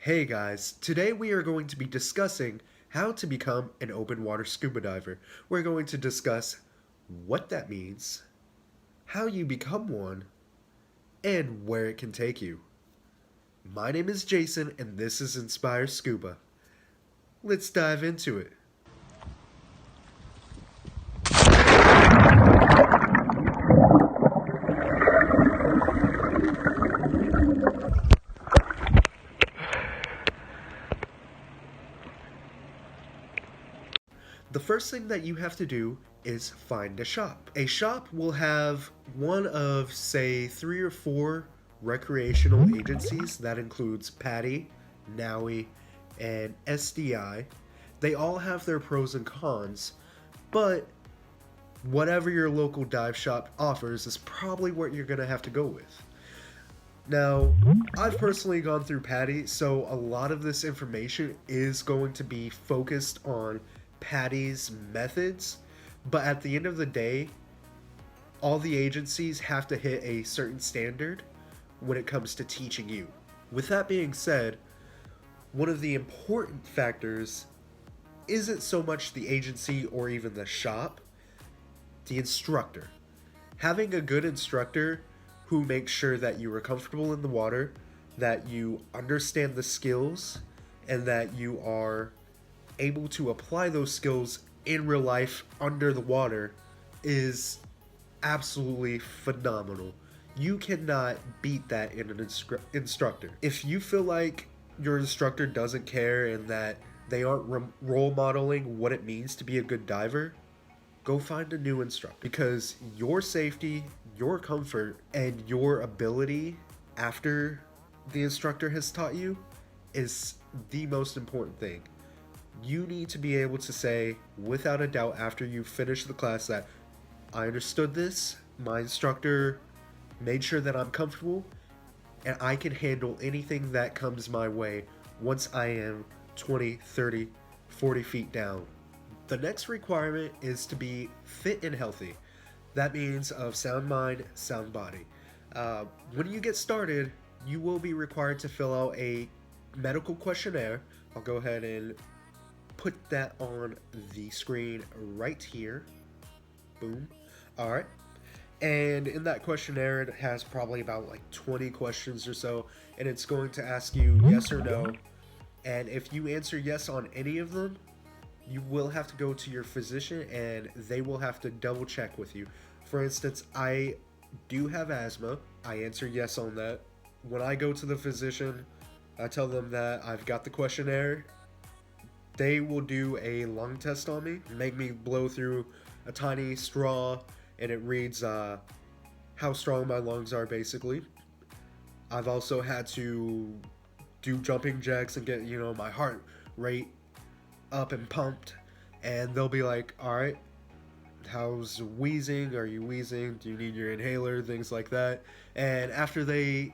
Hey guys, today we are going to be discussing how to become an open water scuba diver. We're going to discuss what that means, how you become one, and where it can take you. My name is Jason and this is Inspire Scuba. Let's dive into it. The first thing that you have to do is find a shop. A shop will have one of, say, 3 or 4 recreational agencies. That includes PADI, NAUI, and SDI. They all have their pros and cons, but whatever your local dive shop offers is probably what you're going to have to go with. Now, I've personally gone through PADI, so a lot of this information is going to be focused on PADI's methods, but at the end of the day, all the agencies have to hit a certain standard when it comes to teaching you. With that being said, one of the important factors isn't so much the agency or even the shop, the instructor. Having a good instructor who makes sure that you are comfortable in the water, that you understand the skills, and that you are able to apply those skills in real life under the water is absolutely phenomenal. You cannot beat that in an instructor. If you feel like your instructor doesn't care and that they aren't role modeling what it means to be a good diver, go find a new instructor, because your safety, your comfort, and your ability after the instructor has taught you is the most important thing. You need to be able to say without a doubt after you finish the class that I understood this, my instructor made sure that I'm comfortable, and I can handle anything that comes my way once I am 20, 30, 40 feet down. The next requirement is to be fit and healthy. That means of sound mind, sound body. When you get started, you will be required to fill out a medical questionnaire. I'll go ahead and put that on the screen right here. Boom. Alright. And in that questionnaire, it has probably about like 20 questions or so, and it's going to ask you yes or no. And if you answer yes on any of them, you will have to go to your physician and they will have to double check with you. For instance, I do have asthma. I answer yes on that. When I go to the physician, I tell them that I've got the questionnaire. They will do a lung test on me, make me blow through a tiny straw, and it reads how strong my lungs are, basically. I've also had to do jumping jacks and get, my heart rate up and pumped, and they'll be like, alright, how's wheezing? Are you wheezing? Do you need your inhaler? Things like that. And after they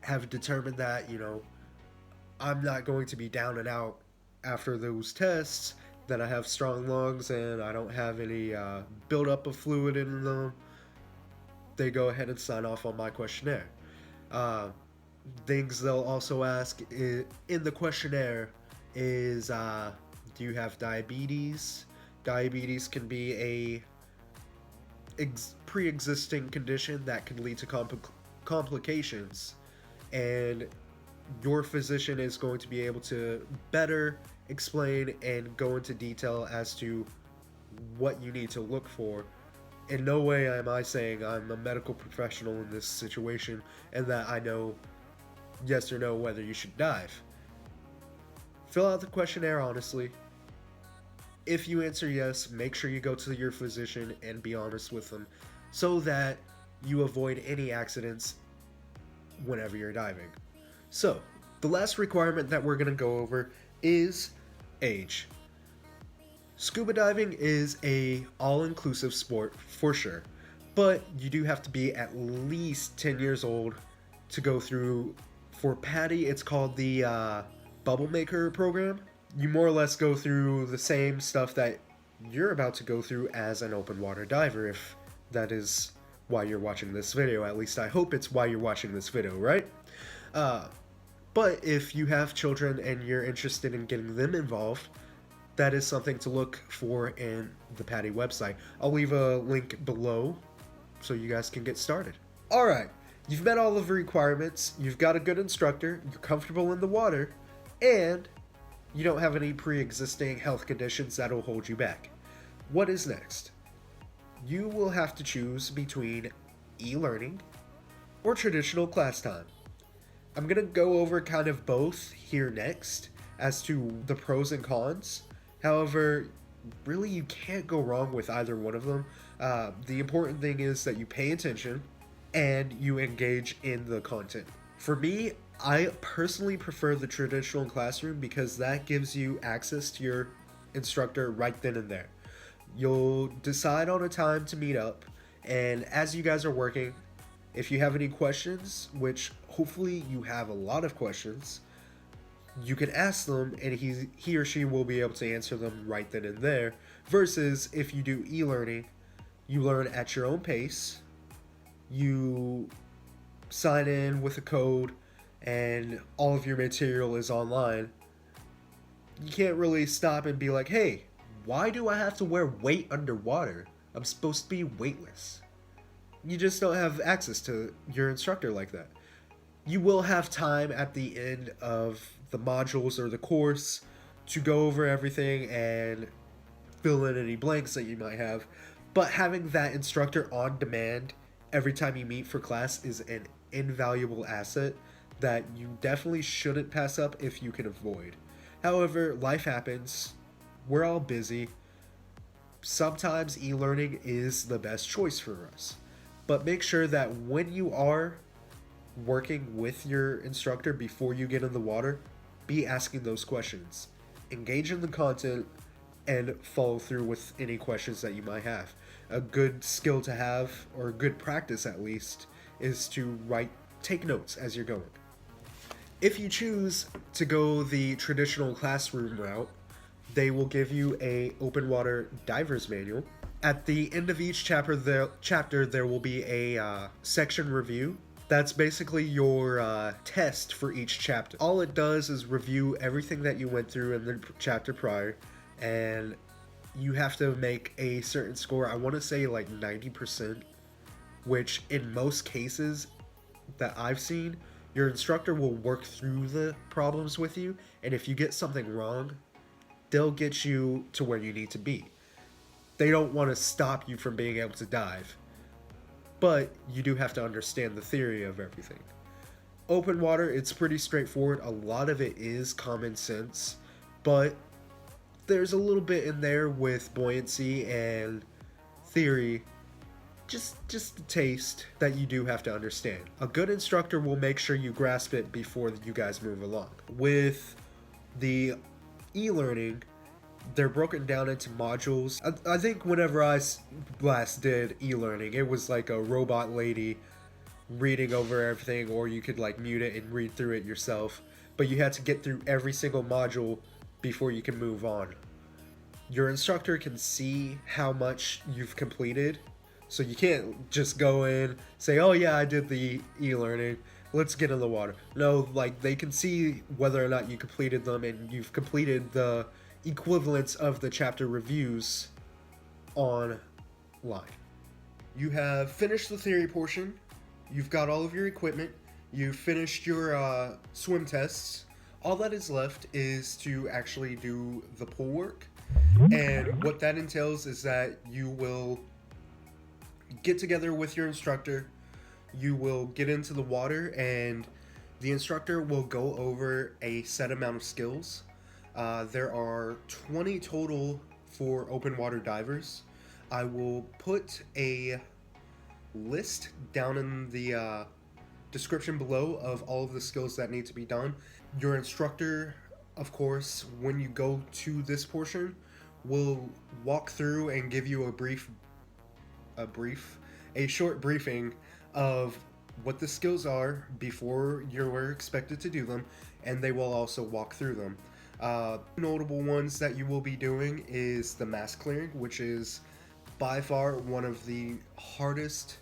have determined that, I'm not going to be down and out after those tests, that I have strong lungs and I don't have any buildup of fluid in them, they go ahead and sign off on my questionnaire. Things they'll also ask in the questionnaire is, do you have diabetes? Diabetes can be a pre-existing condition that can lead to complications, and your physician is going to be able to better explain and go into detail as to what you need to look for. In no way am I saying I'm a medical professional in this situation and that I know yes or no whether you should dive. Fill out the questionnaire honestly. If you answer yes, make sure you go to your physician and be honest with them so that you avoid any accidents whenever you're diving. So, the last requirement that we're going to go over is age. Scuba diving is a all-inclusive sport for sure, but you do have to be at least 10 years old to go through. For PADI, it's called the Bubble Maker program. You more or less go through the same stuff that you're about to go through as an open water diver, if that is why you're watching this video. At least I hope it's why you're watching this video, right? But if you have children and you're interested in getting them involved, that is something to look for in the PADI website. I'll leave a link below so you guys can get started. All right, you've met all of the requirements, you've got a good instructor, you're comfortable in the water, and you don't have any pre-existing health conditions that will hold you back. What is next? You will have to choose between e-learning or traditional class time. I'm going to go over kind of both here next as to the pros and cons. However, really you can't go wrong with either one of them. The important thing is that you pay attention and you engage in the content. For me, I personally prefer the traditional classroom because that gives you access to your instructor right then and there. You'll decide on a time to meet up, and as you guys are working, if you have any questions, which hopefully you have a lot of questions, you can ask them and he or she will be able to answer them right then and there, versus if you do e-learning, you learn at your own pace, you sign in with a code, and all of your material is online. You can't really stop and be like, hey, why do I have to wear weight underwater? I'm supposed to be weightless. You just don't have access to your instructor like that. You will have time at the end of the modules or the course to go over everything and fill in any blanks that you might have, but having that instructor on demand every time you meet for class is an invaluable asset that you definitely shouldn't pass up if you can avoid. However, life happens. We're all busy. Sometimes e-learning is the best choice for us. But make sure that when you are working with your instructor before you get in the water, be asking those questions. Engage in the content and follow through with any questions that you might have. A good skill to have, or a good practice at least, is to take notes as you're going. If you choose to go the traditional classroom route, they will give you a open water diver's manual. At the end of each chapter, there will be a section review. That's basically your test for each chapter. All it does is review everything that you went through in the chapter prior, and you have to make a certain score. I want to say like 90%, which in most cases that I've seen, your instructor will work through the problems with you, and if you get something wrong, they'll get you to where you need to be. They don't want to stop you from being able to dive, but you do have to understand the theory of everything. Open water, it's pretty straightforward. A lot of it is common sense, but there's a little bit in there with buoyancy and theory, just a taste that you do have to understand. A good instructor will make sure you grasp it before you guys move along. With the e-learning, they're broken down into modules. I think whenever I last did e-learning, it was like a robot lady reading over everything, or you could like mute it and read through it yourself, but you had to get through every single module before you can move on. Your instructor can see how much you've completed, so you can't just go in, say, oh yeah, I did the e-learning, let's get in the water. No, like they can see whether or not you completed them, and you've completed the equivalents of the chapter reviews online. You have finished the theory portion, you've got all of your equipment, you've finished your swim tests. All that is left is to actually do the pool work, and what that entails is that you will get together with your instructor, you will get into the water, and the instructor will go over a set amount of skills. There are 20 total for open water divers. I will put a list down in the description below of all of the skills that need to be done. Your instructor, of course, when you go to this portion, will walk through and give you a short briefing of what the skills are before you're expected to do them, and they will also walk through them. Notable ones that you will be doing is the mask clearing, which is by far one of the hardest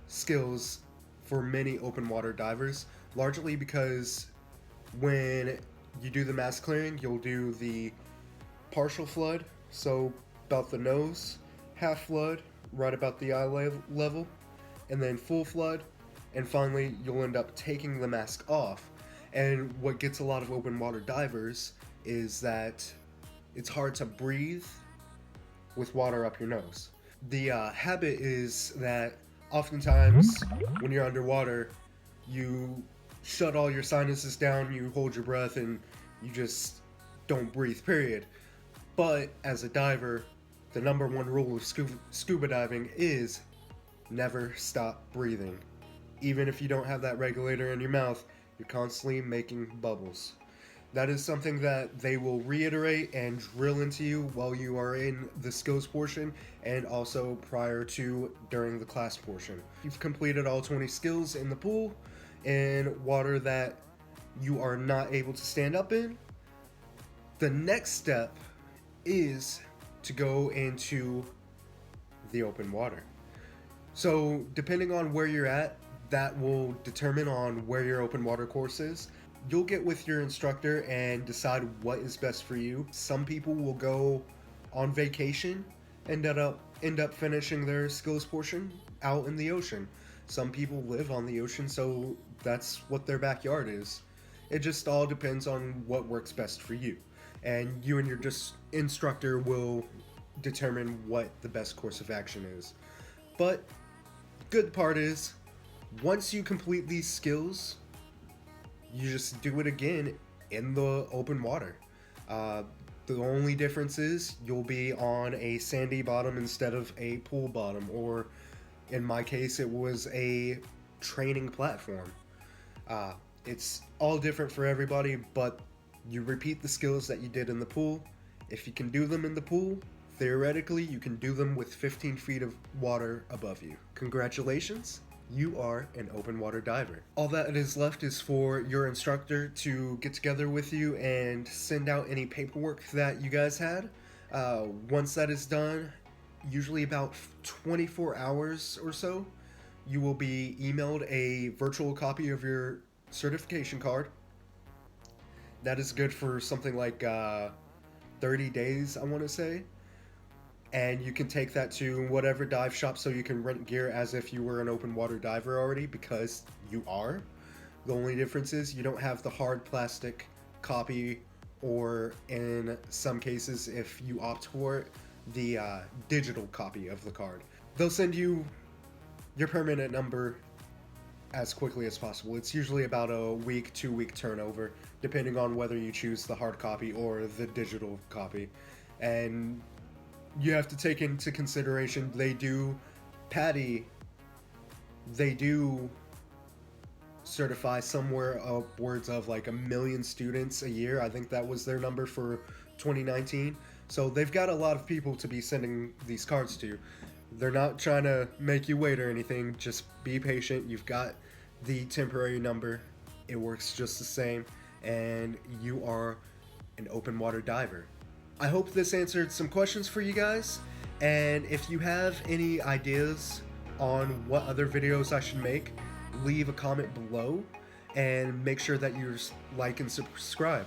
skills for many open water divers, largely because When you do the mask clearing, you'll do the partial flood, so about the nose, half flood, right about the eye level, and then full flood, and finally you'll end up taking the mask off. And what gets a lot of open water divers is that it's hard to breathe with water up your nose. The habit is that oftentimes when you're underwater, you shut all your sinuses down, you hold your breath, and you just don't breathe, period. But as a diver, the number one rule of scuba diving is never stop breathing. Even if you don't have that regulator in your mouth, you're constantly making bubbles. That is something that they will reiterate and drill into you while you are in the skills portion and also prior to during the class portion. You've completed all 20 skills in the pool in water that you are not able to stand up in. The next step is to go into the open water. So depending on where you're at, that will determine on where your open water course is. You'll get with your instructor and decide what is best for you. Some people will go on vacation and end up finishing their skills portion out in the ocean. Some people live on the ocean, so that's what their backyard is. It just all depends on what works best for you. And you and your instructor will determine what the best course of action is. But good part is, once you complete these skills, you just do it again in the open water. The only difference is you'll be on a sandy bottom instead of a pool bottom, or in my case, it was a training platform. It's all different for everybody, but you repeat the skills that you did in the pool. If you can do them in the pool, theoretically, you can do them with 15 feet of water above you. Congratulations, you are an open water diver. All that is left is for your instructor to get together with you and send out any paperwork that you guys had. Once that is done, usually about 24 hours or so, you will be emailed a virtual copy of your certification card. That is good for something like 30 days, I want to say. And you can take that to whatever dive shop so you can rent gear as if you were an open water diver already, because you are. The only difference is you don't have the hard plastic copy, or in some cases, if you opt for it, the digital copy of the card. They'll send you your permanent number as quickly as possible. It's usually about a week, 2-week turnover, depending on whether you choose the hard copy or the digital copy. And you have to take into consideration they do certify somewhere upwards of like 1 million students a year. I think that was their number for 2019. So they've got a lot of people to be sending these cards to. They're not trying to make you wait or anything. Just be patient. You've got the temporary number. It works just the same. And you are an open water diver. I hope this answered some questions for you guys, and if you have any ideas on what other videos I should make, leave a comment below, and make sure that you like and subscribe.